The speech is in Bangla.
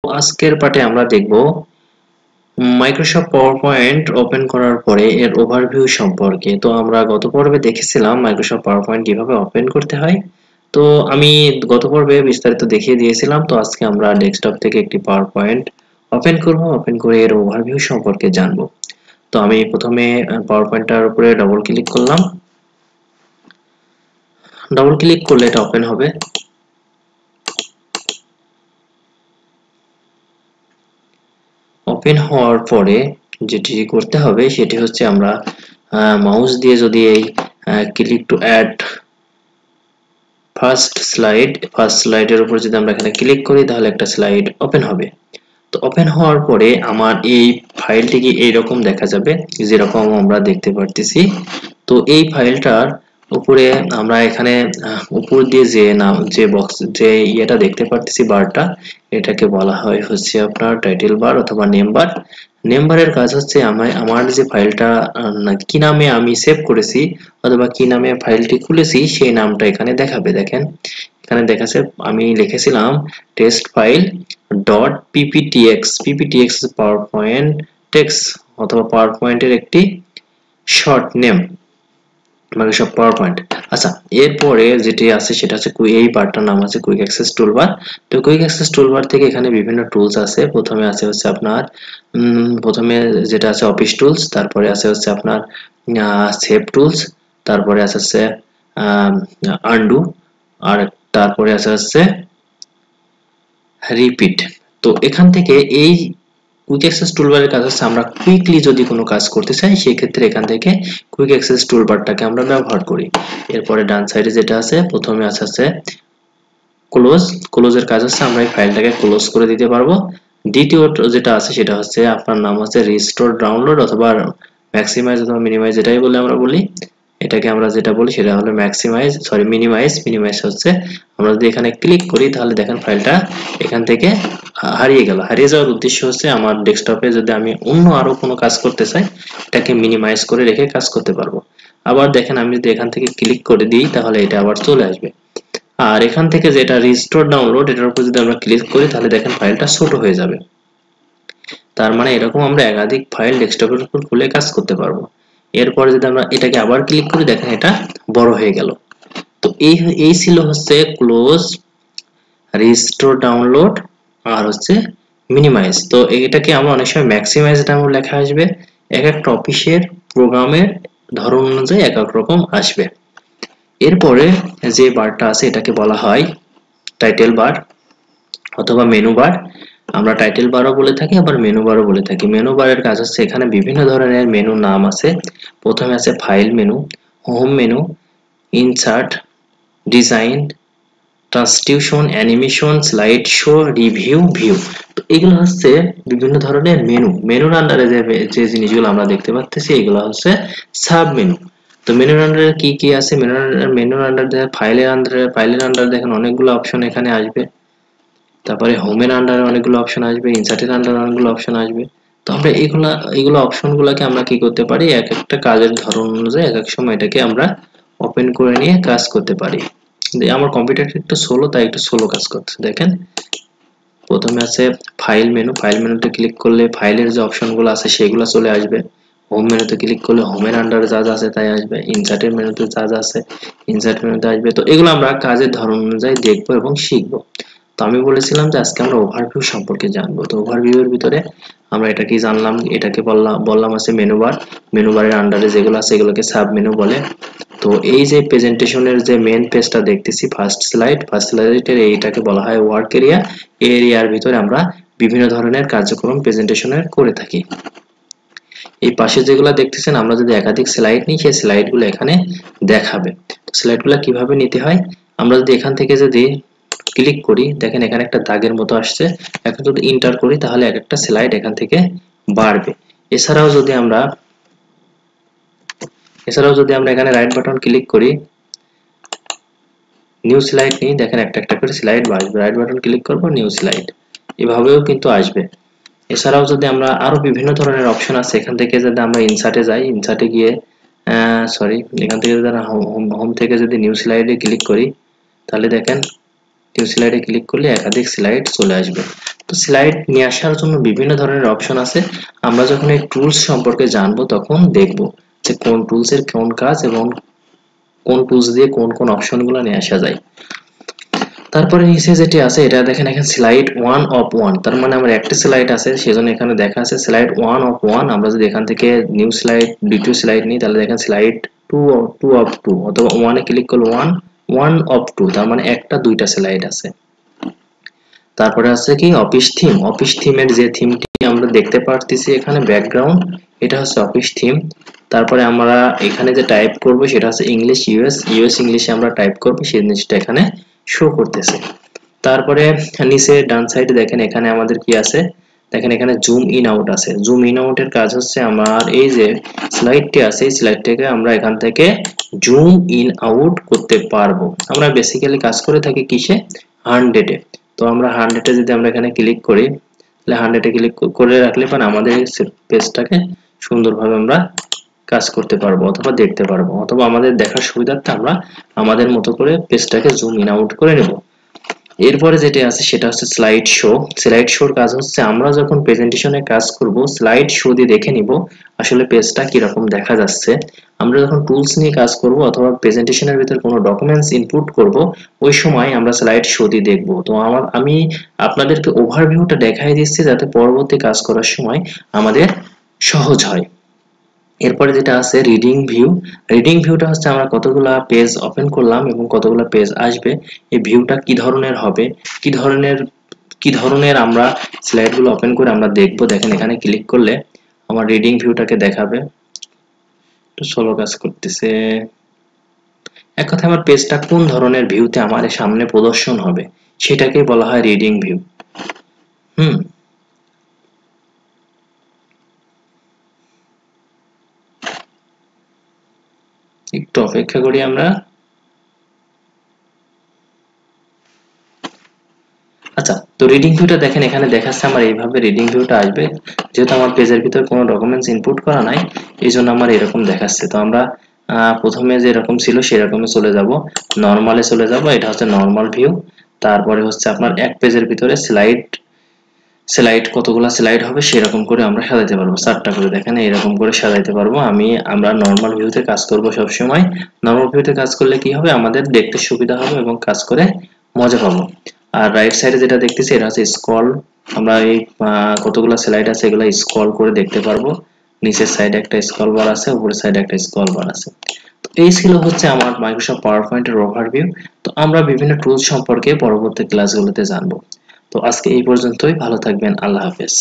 আজকের পাঠে আমরা দেখব মাইক্রোসফট পাওয়ার পয়েন্ট ওপেন করার পরে এর ওভারভিউ সম্পর্কে। তো আমরা গত পর্বে দেখেছিলাম মাইক্রোসফট পাওয়ার পয়েন্ট কিভাবে ওপেন করতে হয়। তো আমি গত পর্বে বিস্তারিত দেখিয়ে দিয়েছিলাম। তো আজকে আমরা ডেস্কটপ থেকে একটি পাওয়ার পয়েন্ট ওপেন করব, ওপেন করে এর ওভারভিউ সম্পর্কে জানব। তো আমি প্রথমে পাওয়ার পয়েন্টটার উপরে ডবল ক্লিক করলাম। ডবল ক্লিক করলে এটা ওপেন হবে। ওপেন হওয়ার পরে যেটি করতে হবে সেটি হচ্ছে আমরা মাউস দিয়ে যদি এই ক্লিক টু অ্যাড ফার্স্ট স্লাইডের উপর যদি আমরা এখানে ক্লিক করি তাহলে একটা স্লাইড ওপেন হবে। তো ওপেন হওয়ার পরে আমার এই ফাইলটিকে এইরকম দেখা যাবে, যেরকম আমরা দেখতে পারতেছি। তো এই ফাইলটার উপরে আমরা এখানে উপর দিয়ে যে বক্স যে ইয়েটা দেখতে পারতেছি, বারটা, এটাকে বলা হয় হচ্ছে আপনার টাইটেল বার অথবা নেম বার। নেম বারের কাজ হচ্ছে আমার যে ফাইলটা কি নামে আমি সেভ করেছি অথবা কি নামে ফাইলটি খুলেছি সেই নামটা এখানে দেখাবে। দেখেন এখানে দেখাচ্ছে আমি লিখেছিলাম test file dot PPTX. PPTX power point text অথবা পাওয়ার পয়েন্টের একটি short name, Microsoft power point. আচ্ছা, এরপরে যেটি আছে সেটা হচ্ছে এই বারটার নাম আছে কুইক অ্যাক্সেস টুলবার। তো কুইক অ্যাক্সেস টুলবার থেকে এখানে বিভিন্ন টুলস আছে। প্রথমে আছে হচ্ছে আপনার প্রথমে যেটা আছে অফিস টুলস, তারপরে আছে হচ্ছে আপনার সেভ টুলস, তারপরে আছে হচ্ছে আনডু, আর তারপরে আছে হচ্ছে রিপিট। তো এখান থেকে এই কুইক অ্যাক্সেস টুলবারের কাজ হচ্ছে আমরা কুইকলি যদি কোনো কাজ করতে চাই সেই ক্ষেত্রে এখান থেকে কুইক অ্যাক্সেস টুলবারটাকে আমরা ব্যবহার করি। এরপরে ডান সাইডে যেটা আছে প্রথমে আছে ক্লোজের কাজ হচ্ছে আমরা এই ফাইলটাকে ক্লোজ করে দিতে পারবো। দ্বিতীয় যেটা আছে সেটা হচ্ছে আপনার নাম হচ্ছে রিস্টোর ডাউনলোড অথবা ম্যাক্সিমাইজ অথবা মিনিমাইজ, যেটাই বলে আমরা বলি। এটাকে আমরা যেটা বলি সেটা হলো মিনিমাইজ হচ্ছে আমরা যদি এখানে ক্লিক করি তাহলে দেখেন ফাইলটা এখান থেকে হারিয়ে গেল। হারিয়ে যাওয়ার উদ্দেশ্য হচ্ছে আমার ডেস্কটপে যদি আমি অন্য আরো কোনো কাজ করতে চাই এটাকে মিনিমাইজ করে রেখে কাজ করতে পারবো। আবার দেখেন আমি যদি এখান থেকে ক্লিক করে দিই তাহলে এটা আবার চলে আসবে। আর এখান থেকে যেটা রিস্টোর ডাউনলোড, এটার উপর যদি আমরা ক্লিক করি তাহলে দেখেন ফাইলটা ছোট হয়ে যাবে। তার মানে এরকম আমরা একাধিক ফাইল ডেস্কটপের উপর খুলে কাজ করতে পারবো। এরপরে যদি আমরা এটাকে আবার ক্লিক করি দেখেন এটা বড় হয়ে গেল। তো এই ছিল হচ্ছে ক্লোজ, রিস্টোর ডাউনলোড আর হচ্ছে মিনিমাইজ। তো এটাকে আমরা অনেক সময় ম্যাক্সিমাইজ নামেও লেখা আসবে। এক একটা অফিসের প্রোগ্রামের ধরন অনুযায়ী এক এক রকম আসবে। এরপরে যে বারটা আছে এটাকে বলা হয় টাইটেল বার অথবা মেনু বার। আমরা টাইটেল বারও বলে থাকি আবার মেনু বারও বলে থাকি। মেনু বারের কাজ হচ্ছে এখানে বিভিন্ন ধরনের মেনু নাম আছে। প্রথমে আছে file menu, home menu, insert, design, transition, animation, slide show, review, view. তো এগুলো হচ্ছে বিভিন্ন ধরনের মেনুর আন্ডারে যে জিনিসগুলো আমরা দেখতে পাচ্ছি এগুলো হচ্ছে সাব মেনু। তো মেনুর আন্ডারে কি কি আছে? মেনুর আন্ডারে ফাইলের আন্ডারে দেখেন অনেকগুলো অপশন এখানে আসবে। তারপরে হোমের আন্ডারে অনেকগুলো অপশন আসবে, ইনসার্টের আন্ডারে অনেকগুলো অপশন আসবে। তো আমরা এগুলো অপশনগুলোকে আমরা কি করতে পারি, এক একটা কাজের ধরন অনুযায়ী এক এক সময় এটাকে আমরা ওপেন করে নিয়ে কাজ করতে পারি। আমার কম্পিউটারটা একটু স্লো, তাই একটু স্লো কাজ করছে। দেখেন প্রথমে আছে ফাইল মেনুতে ক্লিক করলে ফাইলের যে অপশনগুলো আছে সেগুলো চলে আসবে। হোম মেনুতে ক্লিক করলে হোমের আন্ডারে যা যা আছে তাই আসবে। ইনসার্টের মেনুতে যা যা আছে ইনসার্ট মেনুতে আসবে। তো এগুলো আমরা কাজের ধরন অনুযায়ী দেখবো এবং শিখবো। তো আমি বলেছিলাম যে আজকে আমরা ওভারভিউ সম্পর্কে জানবো। তো ওভারভিউ এর ভিতরে আমরা এটা কি জানলাম, এটাকে বললাম আছে মেনু বারের আন্ডারে যেগুলো আছে এগুলোকে সাব মেনু বলে। তো এই যে প্রেজেন্টেশনের যে মেন পেজটা দেখতেছি ফার্স্ট স্লাইডের এইটাকে বলা হয় ওয়ার্ক এরিয়া। এই এরিয়ার ভিতরে আমরা বিভিন্ন ধরনের কার্যক্রম প্রেজেন্টেশনের করে থাকি। এই পাশে যেগুলো দেখতেছেন আমরা যদি একাধিক স্লাইড নিই সেই স্লাইডগুলো এখানে দেখাবে। স্লাইডগুলো কিভাবে নিতে হয়, আমরা যদি এখান থেকে যদি ক্লিক করি দেখেন এখানে একটা দাগের মতো আসছে। এখন যদি ইন্টার করি তাহলে এক একটা স্লাইড এখান থেকে বাড়বে। এছাড়াও যদি আমরা এখানে রাইট বাটন ক্লিক করি, নিউ স্লাইড নিই, দেখেন একটা একটা করে স্লাইড বাড়বে। রাইট বাটন ক্লিক করব, নিউ স্লাইড, এভাবেও কিন্তু আসবে। এছাড়াও যদি আমরা আরো বিভিন্ন ধরনের অপশন আছে, এখান থেকে যদি আমরা ইনসার্টে যাই, ইনসার্টে গিয়ে এখান থেকে যদি হোম থেকে যদি নিউ স্লাইডে ক্লিক করি তাহলে দেখেন নিউ স্লাইডে ক্লিক করলে একাধিক স্লাইড চলে আসবে। তো স্লাইড নিয়ে আসার জন্য বিভিন্ন ধরনের অপশন আছে। আমরা যখন এই টুলস সম্পর্কে জানবো তখন দেখব যে কোন টুলসের কোন কাজ এবং কোন টুলস দিয়ে কোন কোন অপশনগুলো নিয়ে আসা যায়। তারপরে নিচে যেটি আছে এটা দেখেন এখানে স্লাইড 1 অফ 1, তার মানে আমার একটা স্লাইড আছে সেজন্য এখানে দেখা আছে স্লাইড 1 অফ 1। আমরা যদি এখান থেকে নিউ স্লাইড দ্বিতীয় স্লাইড নিই তাহলে দেখেন স্লাইড 2 অফ 2, অথবা 1 এ ক্লিক করলে 1 অফ 2, তার মানে একটা দুইটা স্লাইড আছে। তারপরে আছে কি অফিস থিম। অফিস থিমের যে থিমটি আমরা দেখতে পারতেছি এখানে ব্যাকগ্রাউন্ড, এটা হচ্ছে অফিস থিম। তারপরে আমরা এখানে যে টাইপ করব সেটা হচ্ছে ইংলিশ ইউএস ইংলিশে আমরা টাইপ করব, সেই জিনিসটা এখানে শো করতেছে। তারপরে নিচে ডান সাইডে দেখেন এখানে আমাদের কি আছে, দেখেন এখানে জুম ইন আউট আছে। জুম ইন আউটের কাজ হচ্ছে আমার এই যে স্লাইডটি আছে এই স্লাইডটাকে আমরা এখান থেকে জুম ইন আউট করতে পারবো। আমরা বেসিক্যালি কাজ করে থাকি কিসে, 100 এ। তো আমরা 100 এ যদি আমরা এখানে ক্লিক করি তাহলে 100 এ ক্লিক করে রাখলে পরে আমাদের এই পেজটাকে সুন্দরভাবে আমরা কাজ করতে পারবো অথবা দেখতে পারবো, অথবা আমাদের দেখার সুবিধার্থে আমরা আমাদের মতো করে পেজটাকে জুম ইন আউট করে নেব। এরপরে যেটা আছে সেটা হচ্ছে স্লাইড শো। স্লাইড শোর কাজ হচ্ছে আমরা যখন প্রেজেন্টেশনে কাজ করব স্লাইড শো দিয়ে দেখে নিব আসলে পেজটা কিরকম দেখা যাচ্ছে। আমরা যখন টুলস নিয়ে কাজ করব অথবা প্রেজেন্টেশনের ভিতর কোনো ডকুমেন্টস ইনপুট করব ওই সময় আমরা স্লাইড শো দিয়ে দেখব। তো আমি আপনাদেরকে ওভারভিউটা দেখাই দিচ্ছি যাতে পরবর্তী কাজ করার সময় আমাদের সহজ হয়। এরপরে যেটা আছে রিডিং ভিউ। রিডিং ভিউটা হচ্ছে আমরা কতগুলা পেজ ওপেন করলাম এবং কতগুলা পেজ আসবে, এই ভিউটা কি ধরনের হবে, কি ধরনের আমরা স্লাইডগুলো ওপেন করে আমরা দেখব। দেখেন এখানে ক্লিক করলে আমার রিডিং ভিউটাকে দেখাবে। একটু স্লো কাজ করতেছে। এক কথায় আমার পেজটা কোন ধরনের ভিউতে আমার সামনে প্রদর্শন হবে সেটাকেই বলা হয় রিডিং ভিউ। একটু অপেক্ষা করি আমরা। আচ্ছা, তো রিডিং ভিউটা দেখেন এখানে দেখাচ্ছে আমার এইভাবে রিডিং ভিউটা আসবে। যেহেতু আমার পেজের ভিতর কোনো ডকুমেন্টস ইনপুট করা নাই এই জন্য আমার এরকম দেখাচ্ছে। তো আমরা প্রথমে যেরকম ছিল সেরকমই চলে যাব, নর্মালে চলে যাব। এটা হচ্ছে নর্মাল ভিউ। তারপরে হচ্ছে আপনার এক পেজের ভিতরে স্লাইড কতগুলো স্লাইড হবে সেরকম করে আমরা সাজাতে পারবো, 4টা করে দেখেন এরকম করে সাজাতে পারবো। আমরা নর্মাল ভিউতে কাজ করব সব সময়। নর্মাল ভিউতে কাজ করলে কি হবে আমাদের দেখতে সুবিধা হবে এবং কাজ করে মজা পাবো। আর রাইট সাইডে যেটা দেখতেছি এটা হচ্ছে স্ক্রল। আমরা এই কতগুলো স্লাইড আছে এগুলো স্ক্রল করে দেখতে পারবো। নিচের সাইডে একটা স্ক্রল বার আছে, উপরের সাইডে একটা স্ক্রল বার আছে। তো এই ছিল হচ্ছে আমার মাইক্রোসফট পাওয়ার পয়েন্টের ওভারভিউ। তো আমরা বিভিন্ন টুলস সম্পর্কে পরবর্তী ক্লাসগুলোতে জানবো। তো আজকে এই পর্যন্তই, ভালো থাকবেন, আল্লাহ হাফেজ।